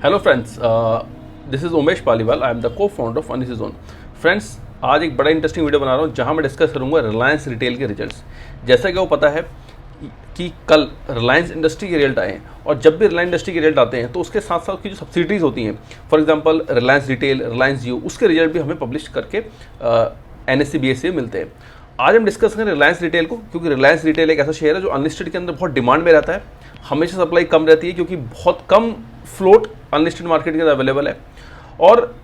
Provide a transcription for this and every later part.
Hello friends, this is Umesh Paliwal. I am the को founder of अनिसी zone. Friends, आज एक बड़ा इंटरेस्टिंग वीडियो बना रहा हूँ जहाँ मैं डिस्कस करूँगा रिलायंस रिटेल के रिजल्ट्स। जैसा कि वो पता है कि कल रिलायंस इंडस्ट्री के रिजल्ट आए हैं, और जब भी रिलायंस इंडस्ट्री के रिजल्ट आते हैं तो उसके साथ साथ की जो सब्सिडीज होती हैं, for example Reliance retail, Reliance Jio, उसके रिजल्ट भी हमें पब्लिश करके NSE BSE में मिलते हैं। आज हम डिस्कस करें रिलायंस रिटेल को, क्योंकि रिलायंस रिटेल एक ऐसा शेयर है जो अनलिस्टेड के अंदर बहुत डिमांड में रहता है। हमेशा सप्लाई कम रहती है क्योंकि बहुत कम फ्लोट अनलिस्टेड मार्केट के अंदर अवेलेबल है। और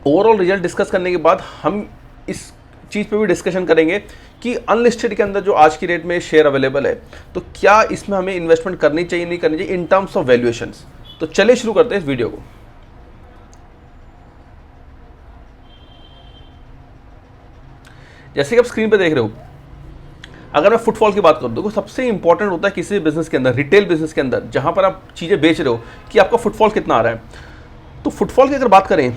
ओवरऑल रिजल्ट डिस्कस करने के बाद हम इस चीज़ पे भी डिस्कशन करेंगे कि अनलिस्टेड के अंदर जो आज की डेट में शेयर अवेलेबल है, तो क्या इसमें हमें इन्वेस्टमेंट करनी चाहिए नहीं करनी चाहिए इन टर्म्स ऑफ वैल्यूएशंस। तो चलिए शुरू करते हैं इस वीडियो को। जैसे कि आप स्क्रीन पे देख रहे हो, अगर मैं फुटफॉल की बात करूँ तो सबसे इंपॉर्टेंट होता है किसी बिजनेस के अंदर, रिटेल बिजनेस के अंदर जहाँ पर आप चीज़ें बेच रहे हो, कि आपका फुटफॉल कितना आ रहा है। तो फुटफॉल की अगर बात करें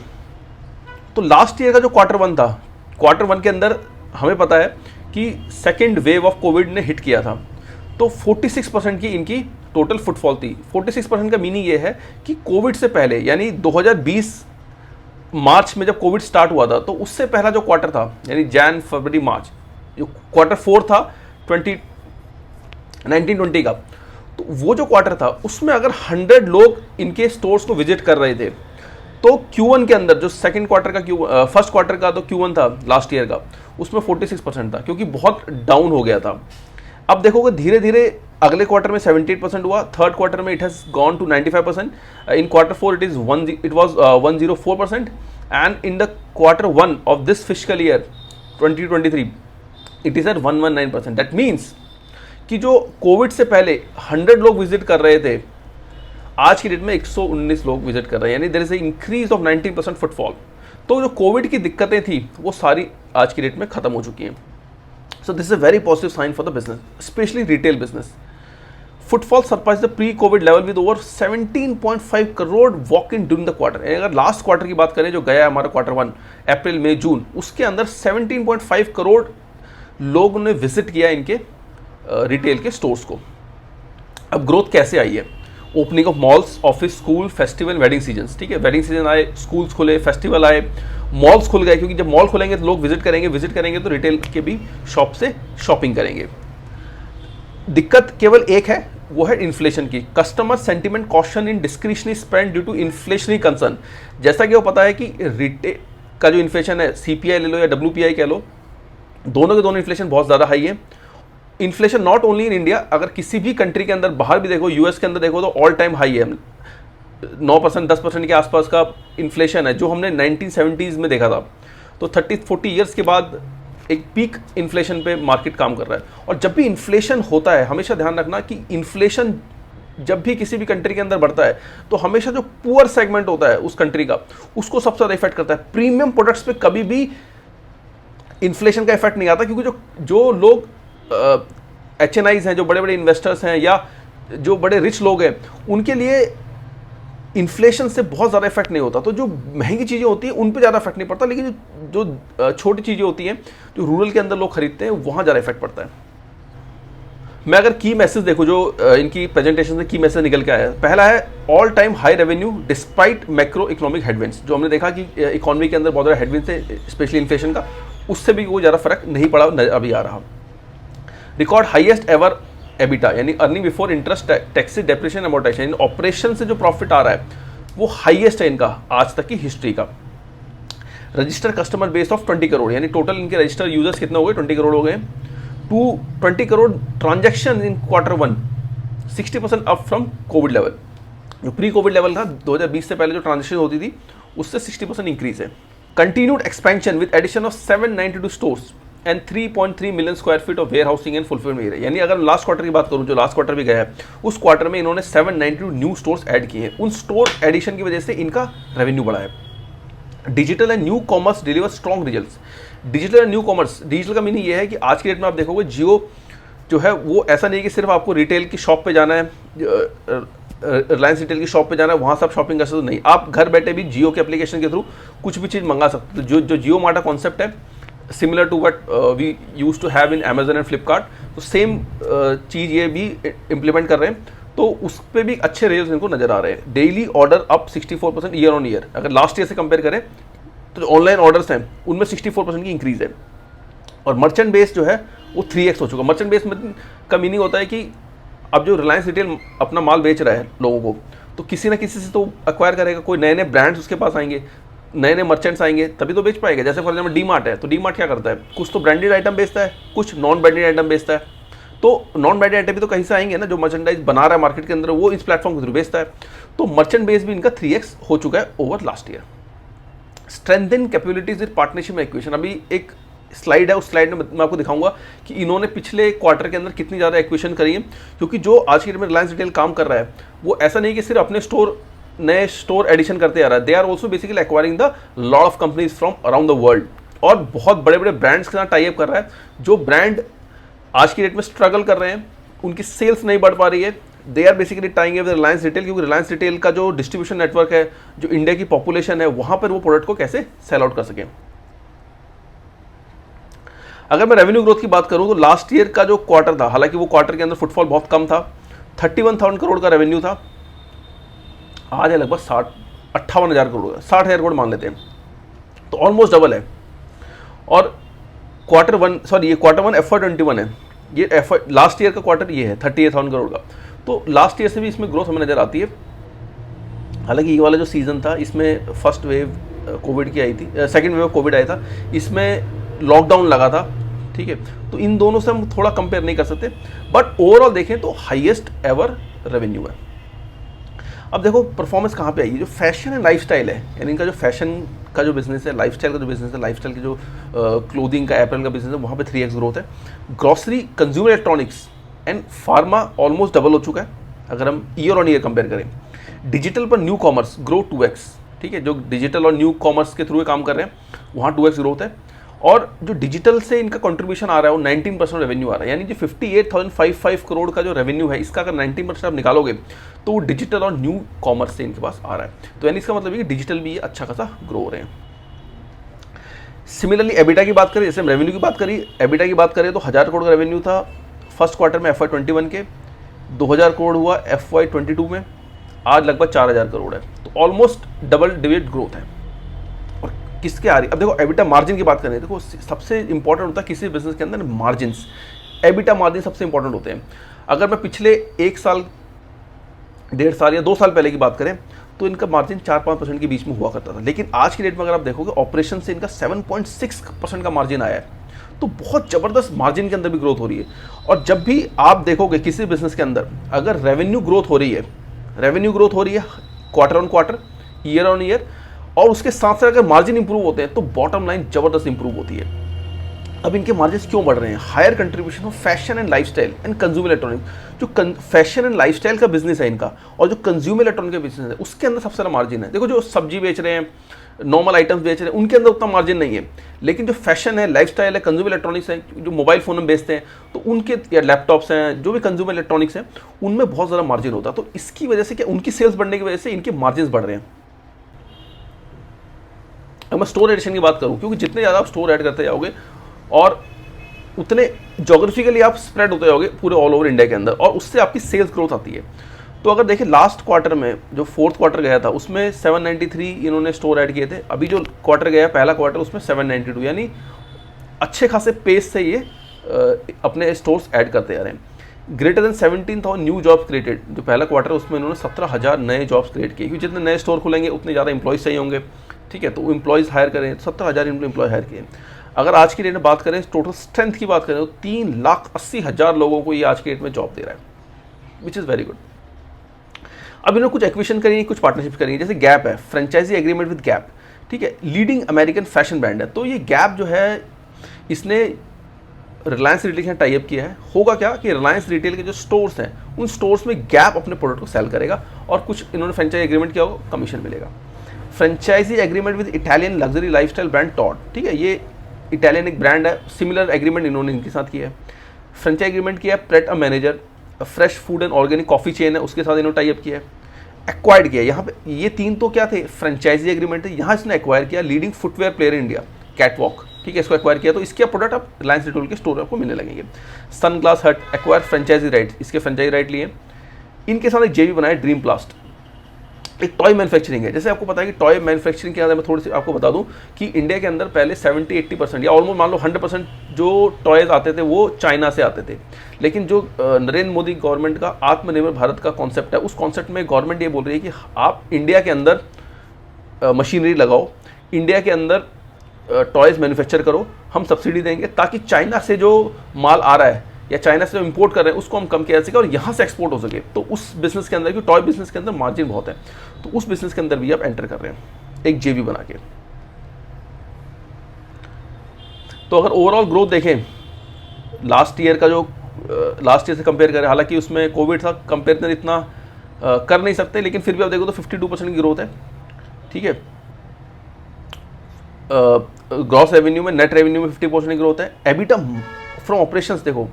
तो लास्ट ईयर का जो Q1 था, Q1 के अंदर हमें पता है कि सेकेंड वेव ऑफ कोविड ने हिट किया था, तो 46% की इनकी टोटल फुटफॉल थी। 46% का मीनिंग ये है कि कोविड से पहले, यानी 2020 मार्च में जब कोविड स्टार्ट हुआ था, तो उससे पहला जो क्वार्टर था, यानी जैन फरवरी मार्च, जो Q4 था 2019-20 का, तो वो जो क्वार्टर था उसमें अगर 100 लोग इनके स्टोर्स को विजिट कर रहे थे, तो Q1 के अंदर जो सेकंड क्वार्टर का फर्स्ट क्वार्टर का तो Q1 था लास्ट ईयर का, उसमें 46% था, क्योंकि बहुत डाउन हो गया था। अब देखोगे धीरे धीरे अगले क्वार्टर में 78% हुआ, थर्ड क्वार्टर में it has gone to 95%, in Q4 it was 104%, and in the Q1 of this physical year 2023 it is at 119%। That means कि जो कोविड से पहले 100 लोग विजिट कर रहे थे, आज की डेट में 119 लोग विजिट कर रहे हैं, यानी there is a increase of 19% footfall. तो जो कोविड की दिक्कतें थी वो सारी आज की डेट में खत्म हो चुकी हैं। So this is a very positive sign for the business, specially retail business. Footfall surpass the pre COVID level with over 17.5 crore walk in during the quarter. अगर लास्ट क्वार्टर की बात करें जो गया हमारा Q1 अप्रैल मई जून, उसके अंदर 17.5 करोड़ लोगों ने विजिट किया इनके रिटेल के स्टोर्स को। अब ग्रोथ कैसे आई है? Opening of malls, office, school, festival, wedding seasons. ठीक है, वेडिंग सीजन आए, स्कूल्स खुले, फेस्टिवल आए, मॉल्स खुल गए, क्योंकि जब मॉल खुलेंगे तो लोग विजिट करेंगे तो रिटेल के भी शॉप से शॉपिंग करेंगे। दिक्कत केवल एक है, वो है इन्फ्लेशन की। Customer sentiment caution in discretionary spend due to inflationary concern. जैसा कि वो पता है कि रिटेल का जो इन्फ्लेशन है, CPI ले लो या WPI कह लो, दोनों के दोनों इन्फ्लेशन बहुत ज़्यादा हाई है। Inflation not only in India, अगर किसी भी कंट्री के अंदर बाहर भी देखो, US के अंदर देखो तो ऑल टाइम हाई है, 9% 10% के आसपास का इन्फ्लेशन है, जो हमने 1970s में देखा था। तो 30-40 ईयर्स के बाद एक पीक इन्फ्लेशन पे मार्केट काम कर रहा है। और जब भी इन्फ्लेशन होता है, हमेशा ध्यान रखना कि इन्फ्लेशन जब भी किसी भी कंट्री के अंदर बढ़ता है, तो हमेशा जो पुअर सेगमेंट होता है उस कंट्री का, उसको सबसे ज़्यादा इफेक्ट करता है। प्रीमियम प्रोडक्ट्स पे कभी भी इन्फ्लेशन का इफेक्ट नहीं आता, क्योंकि जो लोग HNIs हैं, जो बड़े बड़े इन्वेस्टर्स हैं या जो बड़े रिच लोग हैं, उनके लिए इन्फ्लेशन से बहुत ज़्यादा इफेक्ट नहीं होता। तो जो महंगी चीज़ें होती हैं उन पे ज़्यादा इफेक्ट नहीं पड़ता, लेकिन जो छोटी चीज़ें होती हैं, जो रूरल के अंदर लोग खरीदते हैं, वहाँ ज़्यादा इफेक्ट पड़ता है। मैं अगर की मैसेज देखूँ जो इनकी प्रेजेंटेशन से की मैसेज निकल के आया है, पहला है all time high revenue despite macro economic headwinds. जो हमने देखा कि इकोनॉमी के अंदर बहुत ज़्यादा हेडविंड्स है, स्पेशली इन्फ्लेशन का, उससे भी कोई ज़्यादा फर्क नहीं पड़ा अभी आ रहा। रिकॉर्ड हाईएस्ट एवर एबिटा, यानी earning before interest, taxes, depreciation, amortisation, यानी ऑपरेशन से जो प्रॉफिट आ रहा है वो हाईएस्ट है इनका आज तक की हिस्ट्री का। Register customer base of 20 crore, यानी टोटल इनके रजिस्टर यूजर्स कितने हो गए? 20 करोड़ हो गए। 20 crore transaction in Q1, 60% up from Covid level. जो प्री कोविड लेवल था 2020 से पहले जो ट्रांजैक्शन होती थी, उससे 60% इंक्रीज है। Continued expansion with addition of 792 stores and 3.3 million square feet of warehousing and fulfilment area. यानी अगर लास्ट क्वार्टर की बात करूं, जो लास्ट क्वार्टर भी गया है, उस क्वार्टर में इन्होंने 792 न्यू स्टोर्स ऐड किए हैं। उन स्टोर एडिशन की वजह से इनका रेवेन्यू बढ़ा है। Digital and new commerce deliver strong results. Digital and new commerce, digital का मीनिंग ये है कि आज की डेट में आप देखोगे जियो जो है वो ऐसा नहीं है कि सिर्फ आपको रिटेल की शॉप पे जाना है, रिलायंस रिटेल की शॉप पे जाना है, वहाँ से आप शॉपिंग कर सकते हो। नहीं, आप घर बैठे भी जियो के एप्लीकेशन के थ्रू कुछ भी चीज़ मंगा सकते हो। जो जियो मार्ट का कॉन्सेप्ट है, similar to what we use to have in Amazon and Flipkart, तो सेम चीज़ ये भी इम्प्लीमेंट कर रहे हैं, तो उस पर भी अच्छे रिजल्ट इनको नजर आ रहे हैं। Daily order up 64% year on year, अगर लास्ट ईयर से कंपेयर करें तो जो ऑनलाइन ऑर्डर्स हैं उनमें 64% की इंक्रीज है। और मर्चेंट बेस जो है वो 3x हो चुका। मर्चेंट बेस में का मीनिंग होता है कि अब जो रिलायंस रिटेल अपना माल बेच रहा है लोगों को, तो किसी ना किसी से तो एक्वायर करेगा, कोई नए नए ब्रांड्स उसके पास आएंगे, नए नए मर्चेंट्स आएंगे, तभी तो बेच पाएगा। जैसे फॉर एग्जाम्पल डी मार्ट है, तो डी मार्ट क्या करता है, कुछ तो ब्रांडेड आइटम बेचता है, कुछ नॉन ब्रांडेड आइटम बेचता है। तो नॉन ब्रांडेड आइटम भी तो कहीं से आएंगे ना, जो मर्चेंडाइज बना रहा है मार्केट के अंदर वो इस प्लेटफॉर्म के थ्रू बेचता है। तो मर्चेंट बेस भी इनका 3x हो चुका है over last year. Strengthen capabilities with partnership acquisition, अभी एक स्लाइड है, उस स्लाइड में मैं आपको दिखाऊंगा कि इन्होंने पिछले क्वार्टर के अंदर कितनी ज़्यादा एक्विजिशन करी है। क्योंकि जो आज की डेट में रिलायंस रिटेल काम कर रहा है वो ऐसा नहीं कि सिर्फ अपने नए स्टोर एडिशन करते आ रहा है, they are also basically acquiring the lot of companies from around the world, और बहुत बड़े बड़े ब्रांड्स के साथ टाई अप कर रहा है। जो ब्रांड आज की डेट में स्ट्रगल कर रहे हैं, उनकी सेल्स नहीं बढ़ पा रही है, they are basically tying with Reliance retail, क्योंकि रिलायंस रिटेल का जो डिस्ट्रीब्यूशन नेटवर्क है, जो इंडिया की पॉपुलेशन है, वहां पर वो प्रोडक्ट को कैसे सेल आउट कर सकें। अगर मैं रेवेन्यू ग्रोथ की बात करूं तो लास्ट ईयर का जो क्वार्टर था, हालांकि वो क्वार्टर के अंदर फुटफॉल बहुत कम था, 31,000 करोड़ का रेवेन्यू था, आज है लगभग 58,000 करोड़, 60,000 करोड़ मान लेते हैं, तो ऑलमोस्ट डबल है। और क्वार्टर वन FY21 है, ये लास्ट ईयर का क्वार्टर ये है 38,000 करोड़ का, तो लास्ट ईयर से भी इसमें ग्रोथ हमें नजर आती है। हालांकि ये वाला जो सीजन था इसमें फर्स्ट वेव कोविड की आई थी, सेकंड वेव कोविड आया था, इसमें लॉकडाउन लगा था, ठीक है, तो इन दोनों से हम थोड़ा कंपेयर नहीं कर सकते, बट ओवरऑल देखें तो हाईएस्ट एवर रेवेन्यू है। अब देखो परफॉर्मेंस कहाँ पे आई है, जो फैशन एंड लाइफस्टाइल है, यानी इनका जो फैशन का जो बिजनेस है, लाइफस्टाइल का जो बिजनेस है, लाइफस्टाइल की जो क्लोथिंग का एपरल का बिजनेस है, वहाँ पे 3x ग्रोथ है। Grocery, consumer electronics and pharma almost double हो चुका है अगर हम ईयर ऑन ईयर कंपेयर करें। डिजिटल पर न्यू कॉमर्स ग्रो 2x, ठीक है, जो डिजिटल और न्यू कॉमर्स के थ्रू काम कर रहे हैं वहाँ 2x ग्रोथ है। और जो डिजिटल से इनका कंट्रीब्यूशन आ रहा है वो 19% रेवेन्यू आ रहा है, यानी जो 58,055 करोड़ का जो रेवेन्यू है, इसका अगर 19% आप निकालोगे तो वो डिजिटल और न्यू कॉमर्स से इनके पास आ रहा है। तो यानी इसका मतलब है कि डिजिटल भी अच्छा खासा ग्रो हो रहे हैं। सिमिलरली एबिटा की बात करें, जैसे हम रेवेन्यू की बात करी, एबिटा की बात करें तो 1000 करोड़ का रेवेन्यू था फर्स्ट क्वार्टर में FY21 के, 2000 करोड़ हुआ FY22 में, आज लगभग 4000 करोड़ है, तो ऑलमोस्ट डबल डिजिट ग्रोथ है। और किसके आ रही, अब देखो एबिटा मार्जिन की बात करें, देखो सबसे इंपॉर्टेंट होता है किसी बिजनेस के अंदर मार्जिन, एबिटा मार्जिन सबसे इंपॉर्टेंट होते हैं। अगर मैं पिछले 1 साल, 1.5 साल या 2 साल पहले की बात करें तो इनका मार्जिन 4-5% के बीच में हुआ करता था, लेकिन आज की डेट में अगर आप देखोगे ऑपरेशन से इनका 7.6% का मार्जिन आया है, तो बहुत ज़बरदस्त मार्जिन के अंदर भी ग्रोथ हो रही है। और जब भी आप देखोगे किसी बिजनेस के अंदर अगर रेवेन्यू ग्रोथ हो रही है quarter on quarter, year on year, और उसके साथ साथ अगर मार्जिन इंप्रूव होते हैं तो बॉटम लाइन जबरदस्त इंप्रूव होती है। अब इनके मार्जिन क्यों बढ़ रहे हैं, higher contribution of fashion and lifestyle and consumer electronic, जो फैशन एंड लाइफस्टाइल का बिजनेस है इनका, और जो कंज्यूमर इलेक्ट्रॉनिक का बिजनेस है उसके अंदर सबसे ज़्यादा मार्जिन है। देखो जो सब्जी बेच रहे हैं, नॉर्मल आइटम्स बेच रहे हैं, उनके अंदर उतना मार्जिन नहीं है, लेकिन जो फैशन है, लाइफस्टाइल है, कंज्यूमर इलेक्ट्रॉनिक्स है, जो मोबाइल फ़ोन में बेचते हैं, तो उनके या लैपटॉप्स हैं, जो भी कंज्यूमर इलेक्ट्रॉनिक्स हैं, उनमें बहुत ज़्यादा मार्जिन होता है। तो इसकी वजह से क्या, उनकी सेल्स बढ़ने की वजह से इनके मार्जिन बढ़ रहे हैं। अब मैं स्टोर एडिशन की बात करूँ, क्योंकि जितने ज़्यादा आप स्टोर ऐड करते जाओगे और उतने जोग्राफिकली आप स्प्रेड होते जाओगे पूरे ऑल ओवर इंडिया के अंदर, और उससे आपकी सेल्स ग्रोथ आती है। तो अगर देखिए लास्ट क्वार्टर में जो फोर्थ क्वार्टर गया था उसमें 793 इन्होंने स्टोर ऐड किए थे, अभी जो क्वार्टर गया पहला क्वार्टर उसमें 792, यानी अच्छे खासे पेस से ये अपने स्टोर्स ऐड करते जा रहे हैं। Greater than 17,000 new jobs created, जो पहला क्वार्टर उसमें इन्होंने 17,000 नए जॉब्स क्रिएट किए, क्योंकि जितने नए स्टोर खुलेंगे उतने ज़्यादा इंप्लॉयज़ चाहिए होंगे, ठीक है, तो एम्प्लॉयज़ हायर करें, 17,000 एम्प्लॉय हायर किए। अगर आज की डेट में बात करें, टोटल स्ट्रेंथ की बात करें तो 3,80,000 लोगों को ये आज की डेट में जॉब दे रहा है, विच इज़ वेरी गुड। अब इन्होंने कुछ एक्विजिशन करी, कुछ पार्टनरशिप करी, जैसे गैप है, फ्रेंचाइजी एग्रीमेंट विद गैप, ठीक है, लीडिंग अमेरिकन फैशन ब्रांड है, तो ये गैप जो है इसने रिलायंस रिटेल के साथ टाई अप किया है। होगा क्या कि रिलायंस रिटेल के जो स्टोर्स हैं उन स्टोर्स में गैप अपने प्रोडक्ट को सेल करेगा, और कुछ इन्होंने फ्रेंचाइजी एग्रीमेंट किया होगा, कमीशन मिलेगा। Franchisee agreement with Italian luxury lifestyle brand Tod, ठीक है, ये इटालियन एक ब्रांड है, सिमिलर एग्रीमेंट इन्होंने इनके साथ किया है। फ्रेंचाइजी एग्रीमेंट किया है parade a manager, fresh food and organic coffee chain है, उसके साथ इन्होंने टाई अप किया है। एक्वायर्ड किया, यहाँ पे ये 3 तो क्या थे, फ्रेंचाइजी एग्रीमेंट है, यहाँ इसने एक्वायर किया leading footwear player in India catwalk, ठीक है, इसको एक्वायर किया तो इसके प्रोडक्ट आप रिलायंस रिटेल के स्टोर आपको मिलने लगेंगे। सनग्लास हट एक्वायर फ्रेंचाइजी राइट, इसके फ्रेंचाइजी राइट लिए। इनके साथ एक जेवी बनाया ड्रीम प्लास्ट, एक टॉय मैन्युफैक्चरिंग है। जैसे आपको पता है कि टॉय मैन्युफैक्चरिंग के अंदर मैं थोड़ी सी आपको बता दूं कि इंडिया के अंदर पहले 70-80% या ऑलमोस्ट मान लो 100% जो टॉयज आते थे वो चाइना से आते थे। लेकिन जो नरेंद्र मोदी गवर्नमेंट का आत्मनिर्भर भारत का कॉन्सेप्ट है, उस कॉन्सेप्ट में गवर्नमेंट ये बोल रही है कि आप इंडिया के अंदर मशीनरी लगाओ, इंडिया के अंदर टॉयज़ मैन्युफैक्चर करो, हम सब्सिडी देंगे ताकि चाइना से जो माल आ रहा है या चाइना से जो इंपोर्ट कर रहे हैं उसको हम कम किया जा सके और यहाँ से एक्सपोर्ट हो सके। तो उस बिजनेस के अंदर, क्योंकि टॉय बिजनेस के अंदर मार्जिन बहुत है, तो उस बिजनेस के अंदर भी आप एंटर कर रहे हैं एक जेवी बना के। तो अगर ओवरऑल ग्रोथ देखें लास्ट ईयर का, जो लास्ट ईयर से कंपेयर करें, हालांकि उसमें कोविड था, कंपेरिजन इतना कर नहीं सकते, लेकिन फिर भी आप देखो तो 52% की ग्रोथ है। ठीक है, ग्रॉस रेवेन्यू में, नेट रेवेन्यू में 50% की ग्रोथ है। एबिटा फ्रॉम ऑपरेशंस देखो,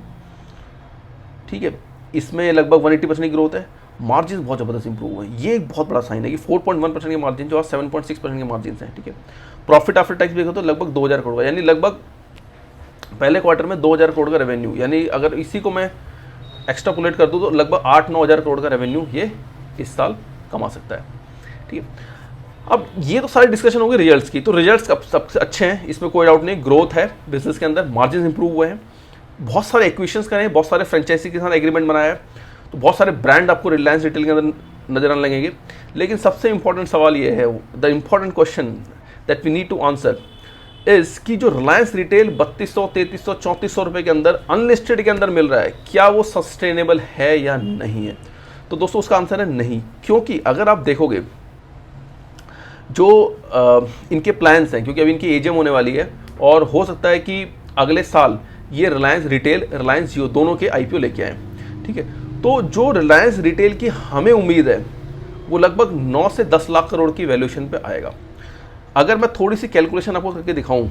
ठीक है, इसमें लगभग 180% की ग्रोथ है। मार्जिन बहुत ज़बरदस्त इंप्रूव हुए, ये एक बहुत बड़ा साइन है कि 4.1% के मार्जिन जो आज 7.6% के मार्जिन हैं। ठीक है, प्रॉफिट आफ्टर टैक्स भी देखो तो लगभग 2000 करोड़ का, यानी लगभग पहले क्वार्टर में 2000 करोड़ का रेवेन्यू, यानी अगर इसी को मैं एक्स्ट्रापुलेट कर दूँ तो लगभग 8-9 हज़ार करोड़ का रेवेन्यू ये इस साल कमा सकता है। ठीक है, अब ये तो सारी डिस्कशन होगी रिजल्ट्स की, तो रिजल्ट्स सबसे अच्छे हैं, इसमें कोई डाउट नहीं। ग्रोथ है बिजनेस के अंदर, मार्जिन इंप्रूव हुए हैं, बहुत सारे एक्विजिशंस करे हैं, बहुत सारे फ्रेंचाइजी के साथ एग्रीमेंट बनाया है, तो बहुत सारे ब्रांड आपको रिलायंस रिटेल के अंदर नजर आने लगेंगे। लेकिन सबसे इंपॉर्टेंट सवाल ये है, the important question that we need to answer is कि जो रिलायंस रिटेल 3200, 3300, 3400 रुपये के अंदर अनलिस्टेड के अंदर मिल रहा है, क्या वो सस्टेनेबल है या नहीं है? तो दोस्तों उसका आंसर है नहीं, क्योंकि अगर आप देखोगे जो इनके प्लान्स हैं, क्योंकि अभी इनकी एजीएम होने वाली है और हो सकता है कि अगले साल ये रिलायंस रिटेल, रिलायंस जियो दोनों के आईपीओ लेके आए। ठीक है, तो जो रिलायंस रिटेल की हमें उम्मीद है वो लगभग 9 से 10 लाख करोड़ की वैल्यूएशन पे आएगा। अगर मैं थोड़ी सी कैलकुलेशन आपको करके दिखाऊं,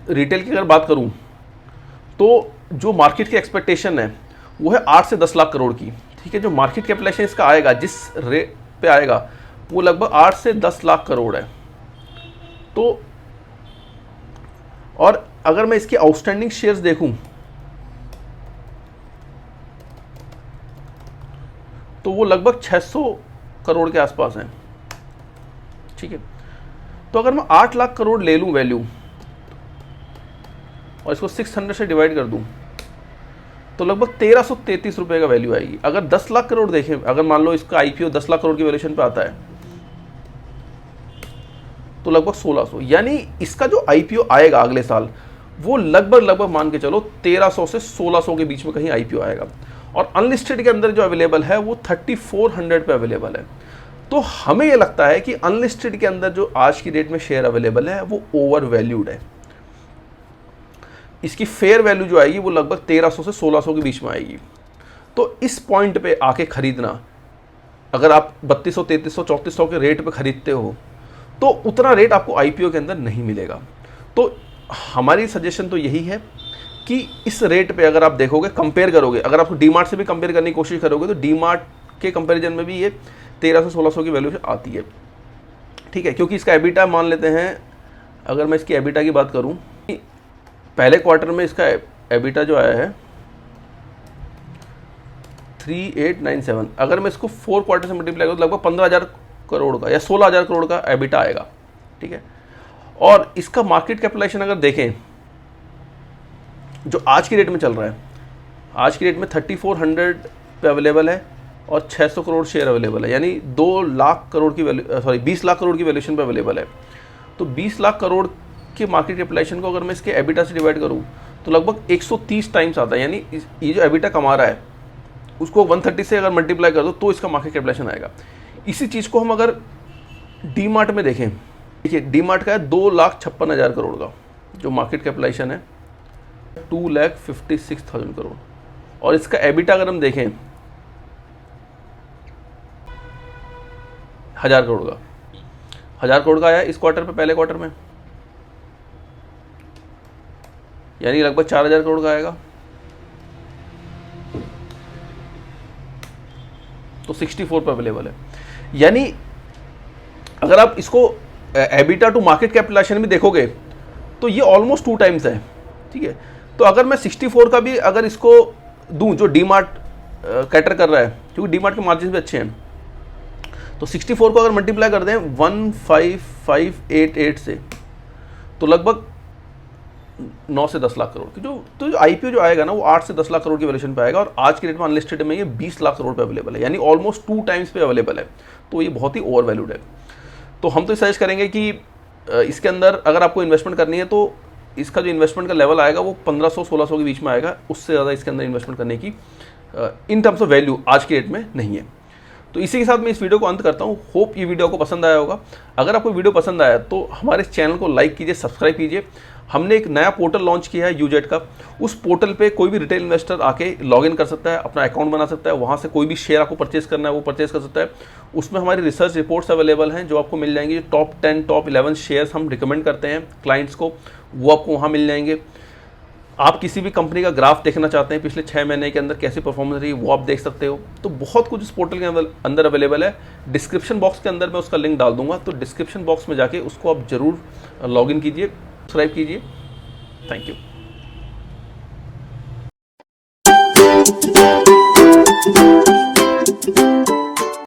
रिटेल की अगर बात करूं तो जो मार्केट की एक्सपेक्टेशन है वो है 8 से 10 लाख करोड़ की। ठीक है, जो मार्केट कैपिटलाइजेशन इसका आएगा, जिस रेट पे आएगा वो लगभग 8 से 10 लाख करोड़ है। तो और अगर मैं इसके आउटस्टैंडिंग शेयर्स देखूं तो वो लगभग 600 करोड़ के आसपास हैं। ठीक है, तो अगर मैं 8 लाख करोड़ ले लूं वैल्यू और इसको 600 से डिवाइड कर दूं तो लगभग 1333 रुपए का वैल्यू आएगी। अगर 10 लाख करोड़ देखें, अगर मान लो इसका आईपीओ 10 लाख करोड़ की वैल्यूएशन पे आता है तो लगभग 1600, यानी इसका जो आईपीओ आएगा अगले साल वो लगभग मान के चलो 1300 से 1600 के बीच में कहीं आईपीओ आएगा। और अनलिस्टेड के अंदर जो अवेलेबल है वो 3400 पे अवेलेबल है। तो हमें ये लगता है कि अनलिस्टेड के अंदर जो आज की डेट में शेयर अवेलेबल है वो ओवर वैल्यूड है। इसकी फेयर वैल्यू जो आएगी वो लगभग 1300 से 1600 के बीच में आएगी। तो इस पॉइंट पे आके खरीदना, अगर आप 3200, 3300, 3400 के रेट पे खरीदते हो तो उतना रेट आपको आईपीओ के अंदर नहीं मिलेगा। तो हमारी सजेशन तो यही है कि इस रेट पे अगर आप देखोगे, कंपेयर करोगे, अगर आपको डीमार्ट से भी कंपेयर करने की कोशिश करोगे तो डीमार्ट के कंपैरिजन में भी ये 1300 से 1600 की वैल्यू आती है। ठीक है, क्योंकि इसका एबिटा मान लेते हैं, अगर मैं इसकी एबिटा की बात करूं, पहले क्वार्टर में इसका एबिटा जो आया है 3897, अगर मैं इसको 4 क्वार्टर से मल्टीप्लाई करूँ तो लगभग 15,000 करोड़ का या 16,000 करोड़ का एबिटा आएगा। ठीक है, और इसका मार्केट कैपिटलाइजेशन अगर देखें जो आज की रेट में चल रहा है, आज की रेट में 3400 पे अवेलेबल है और 600 करोड़ शेयर अवेलेबल है, यानी 2 लाख करोड़ की वैल्यू, सॉरी 20 लाख करोड़ की वैल्यूएशन पे अवेलेबल है। तो 20 लाख करोड़ के मार्केट कैपिटलाइजेशन को अगर मैं इसके एबिटा से डिवाइड करूं तो लगभग 130 टाइम्स आता है, यानी ये जो एबिटा कमा रहा है उसको 130 से अगर मल्टीप्लाई कर दो तो इसका मार्केट कैपिटलाइजेशन आएगा। इसी चीज़ को हम अगर डीमार्ट में देखें, देखिए डीमार्ट का है 2,56,000 करोड़ का जो मार्केट कैपिटलाइजेशन है, 2,56,000 करोड़, और इसका एबिटा अगर हम देखें 1,000 करोड़ का, 1,000 करोड़ का आया इस क्वार्टर पे, पहले क्वार्टर में, यानी लगभग 4,000 करोड़ का आएगा। तो 64 पर अवेलेबल है। यानी अगर आप इसको एबिटा टू मार्केट कैपिटलाइजेशन भी देखोगे तो ये ऑलमोस्ट 2 टाइम्स है, ठीक है। तो अगर मैं 64 का भी अगर इसको दूं, जो डी मार्ट कैटर कर रहा है, क्योंकि डी मार्ट के मार्जिन भी अच्छे हैं, तो 64 को अगर मल्टीप्लाई कर दें 15588 से, तो लगभग 9 से 10 लाख करोड़ की जो आईपीओ जो आएगा ना, वो 8 से 10 लाख करोड़ की वैल्यूएशन पे आएगा, और आज की डेट में अनलिस्टेड में ये 20 लाख करोड़ पे अवेलेबल है, यानी ऑलमोस्ट 2 टाइम्स पे अवेलेबल है। तो ये बहुत ही ओवर वैल्यूड है। तो हम तो सजेस्ट करेंगे कि इसके अंदर अगर आपको इन्वेस्टमेंट करनी है तो इसका जो इन्वेस्टमेंट का लेवल आएगा वो 1500-1600 के बीच में आएगा, उससे ज़्यादा इसके अंदर इन्वेस्टमेंट करने की इन टर्म्स ऑफ वैल्यू आज की डेट में नहीं है। तो इसी के साथ मैं इस वीडियो को अंत करता हूँ। होप ये वीडियो आपको पसंद आया होगा। अगर आपको वीडियो पसंद आया तो हमारे चैनल को लाइक कीजिए, सब्सक्राइब कीजिए। हमने एक नया पोर्टल लॉन्च किया है यूजेट का। उस पोर्टल पे कोई भी रिटेल इन्वेस्टर आके लॉगिन कर सकता है, अपना अकाउंट बना सकता है, वहाँ से कोई भी शेयर आपको परचेज करना है वो परचेज कर सकता है। उसमें हमारी रिसर्च रिपोर्ट्स अवेलेबल हैं जो आपको मिल जाएंगी। टॉप 10 टॉप 11 शेयर्स हम रिकमेंड करते हैं क्लाइंट्स को, वो आपको वहाँ मिल जाएंगे। आप किसी भी कंपनी का ग्राफ देखना चाहते हैं पिछले 6 महीने के अंदर कैसी परफॉर्मेंस रही, वो आप देख सकते हो। तो बहुत कुछ इस पोर्टल के अंदर अवेलेबल है। डिस्क्रिप्शन बॉक्स के अंदर मैं उसका लिंक डाल दूंगा, तो डिस्क्रिप्शन बॉक्स में जाके उसको आप जरूर लॉगिन कीजिए, सब्सक्राइब कीजिए। Thank you.